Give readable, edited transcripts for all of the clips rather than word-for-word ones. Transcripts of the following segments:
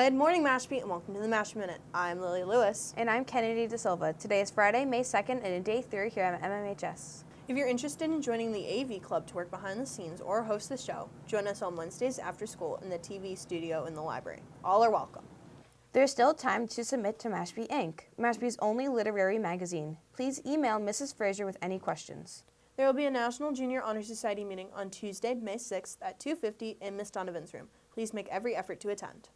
Good morning, Mashpee, and welcome to the Mashpee Minute. I'm Lily Lewis. And I'm Kennedy De Silva. Today is Friday, May 2nd, and day 3 here at MMHS. If you're interested in joining the AV Club to work behind the scenes or host the show, join us on Wednesdays after school in the TV studio in the library. All are welcome. There's still time to submit to Mashpee Inc., Mashpee's only literary magazine. Please email Mrs. Fraser with any questions. There will be a National Junior Honor Society meeting on Tuesday, May 6th at 2:50 in Miss Donovan's room. Please make every effort to attend.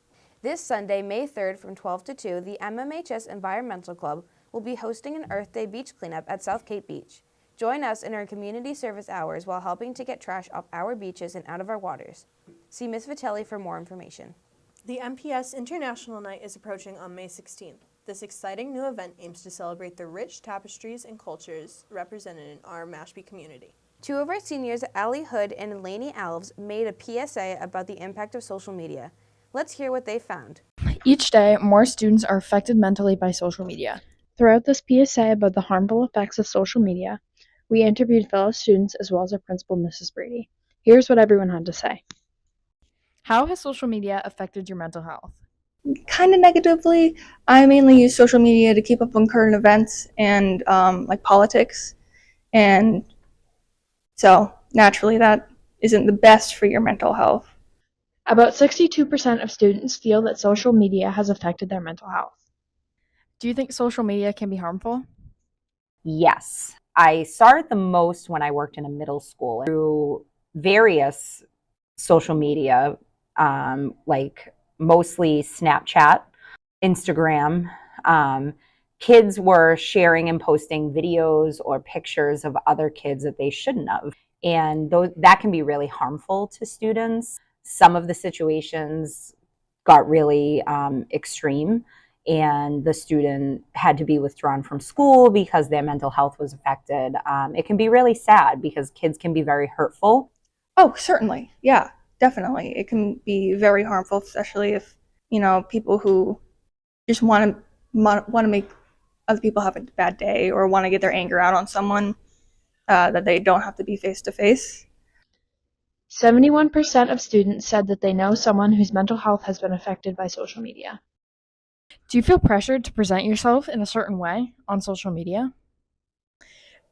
This Sunday, May 3rd from 12 to 2, the MMHS Environmental Club will be hosting an Earth Day beach cleanup at South Cape Beach. Join us in our community service hours while helping to get trash off our beaches and out of our waters. See Ms. Vitelli for more information. The MPS International Night is approaching on May 16th. This exciting new event aims to celebrate the rich tapestries and cultures represented in our Mashpee community. Two of our seniors, Allie Hood and Lainey Alves, made a PSA about the impact of social media. Let's hear what they found. Each day, more students are affected mentally by social media. Throughout this PSA about the harmful effects of social media, we interviewed fellow students as well as our principal, Mrs. Brady. Here's what everyone had to say. How has social media affected your mental health? Kind of negatively. I mainly use social media to keep up on current events and like politics, and so naturally that isn't the best for your mental health. About 62% of students feel that social media has affected their mental health. Do you think social media can be harmful? Yes. I saw it the most when I worked in a middle school through various social media, like mostly Snapchat, Instagram. Kids were sharing and posting videos or pictures of other kids that they shouldn't have. And that can be really harmful to students. Some of the situations got really extreme, and the student had to be withdrawn from school because their mental health was affected. It can be really sad because kids can be very hurtful. Oh, certainly. Yeah, definitely. It can be very harmful, especially if, people who just want to make other people have a bad day or want to get their anger out on someone that they don't have to be face to face. 71% of students said that they know someone whose mental health has been affected by social media. Do you feel pressured to present yourself in a certain way on social media?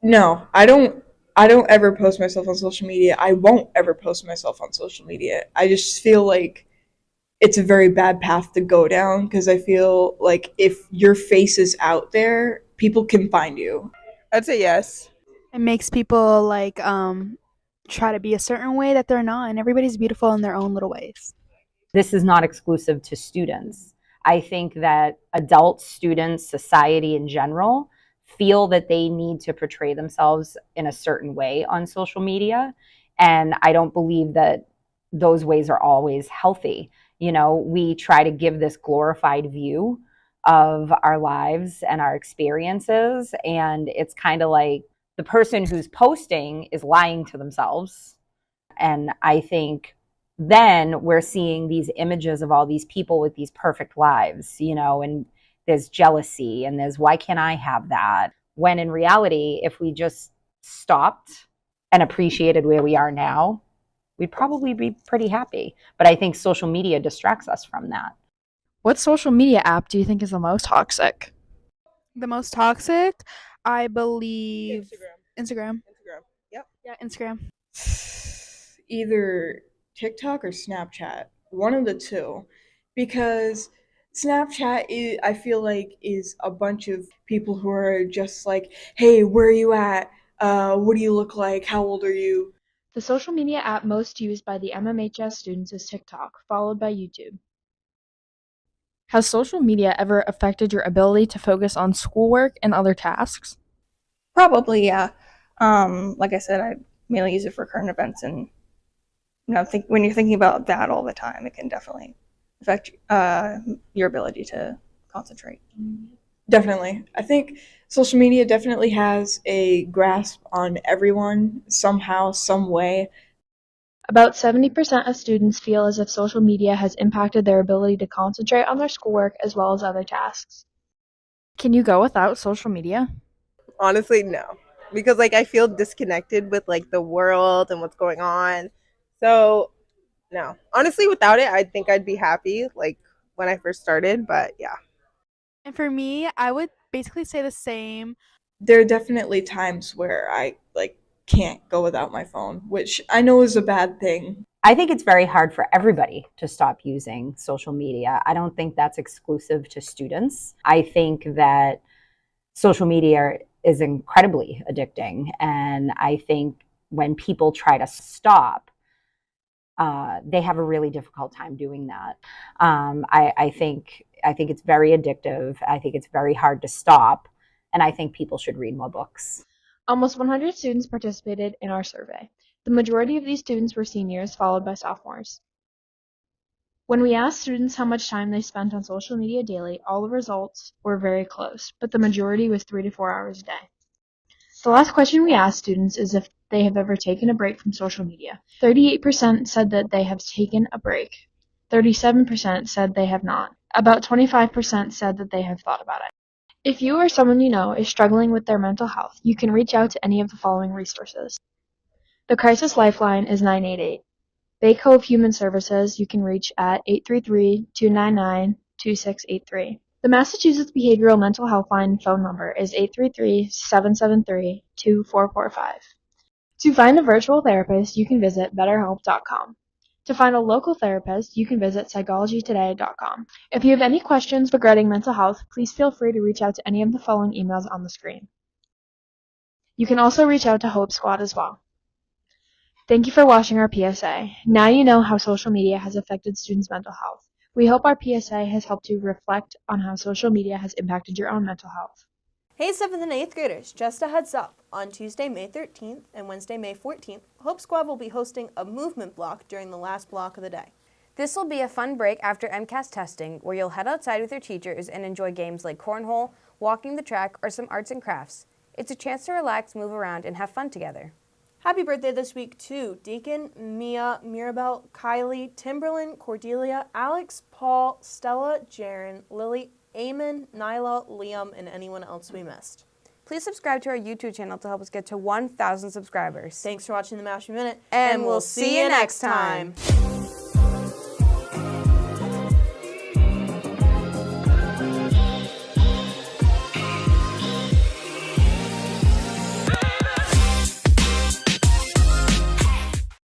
No, I don't ever post myself on social media. I won't ever post myself on social media. I just feel like it's a very bad path to go down because I feel like if your face is out there, people can find you. I'd say yes. It makes people try to be a certain way that they're not, and everybody's beautiful in their own little ways. This is not exclusive to students. I think that adults, students, society in general feel that they need to portray themselves in a certain way on social media. And I don't believe that those ways are always healthy. We try to give this glorified view of our lives and our experiences. And it's kind of like the person who's posting is lying to themselves. And I think then we're seeing these images of all these people with these perfect lives, and there's jealousy and there's, why can't I have that? When in reality, if we just stopped and appreciated where we are now, we'd probably be pretty happy. But I think social media distracts us from that. What social media app do you think is the most toxic? The most toxic, I believe, Instagram. Yep. Yeah, Instagram. Either TikTok or Snapchat, one of the two, because Snapchat I feel like is a bunch of people who are just like, hey, where are you at? What do you look like? How old are you? The social media app most used by the MMHS students is TikTok, followed by YouTube. Has social media ever affected your ability to focus on schoolwork and other tasks? Probably, yeah. Like I said, I mainly use it for current events, and when you're thinking about that all the time, it can definitely affect your ability to concentrate. Definitely. I think social media definitely has a grasp on everyone somehow, some way. About 70% of students feel as if social media has impacted their ability to concentrate on their schoolwork as well as other tasks. Can you go without social media? Honestly, no. Because I feel disconnected with the world and what's going on. So, no. Honestly, without it, I think I'd be happy. when I first started, but yeah. And for me, I would basically say the same. There are definitely times where I can't go without my phone, which I know is a bad thing. I think it's very hard for everybody to stop using social media. I don't think that's exclusive to students. I think that social media is incredibly addicting. And I think when people try to stop, they have a really difficult time doing that. I think it's very addictive. I think it's very hard to stop. And I think people should read more books. Almost 100 students participated in our survey. The majority of these students were seniors, followed by sophomores. When we asked students how much time they spent on social media daily, all the results were very close, but the majority was 3 to 4 hours a day. The last question we asked students is if they have ever taken a break from social media. 38% said that they have taken a break. 37% said they have not. About 25% said that they have thought about it. If you or someone you know is struggling with their mental health, you can reach out to any of the following resources. The Crisis Lifeline is 988. Bay Cove Human Services you can reach at 833-299-2683. The Massachusetts Behavioral Mental Health Line phone number is 833-773-2445. To find a virtual therapist, you can visit betterhelp.com. To find a local therapist, you can visit psychologytoday.com. If you have any questions regarding mental health, please feel free to reach out to any of the following emails on the screen. You can also reach out to Hope Squad as well. Thank you for watching our PSA. Now you know how social media has affected students' mental health. We hope our PSA has helped you reflect on how social media has impacted your own mental health. Hey 7th and 8th graders, just a heads up. On Tuesday, May 13th and Wednesday, May 14th, Hope Squad will be hosting a movement block during the last block of the day. This will be a fun break after MCAS testing where you'll head outside with your teachers and enjoy games like cornhole, walking the track, or some arts and crafts. It's a chance to relax, move around, and have fun together. Happy birthday this week to Deacon, Mia, Mirabelle, Kylie, Timberland, Cordelia, Alex, Paul, Stella, Jaren, Lily, Eamon, Nyla, Liam, and anyone else we missed. Please subscribe to our YouTube channel to help us get to 1,000 subscribers. Thanks for watching the Mashpee Minute, And we'll see you next time.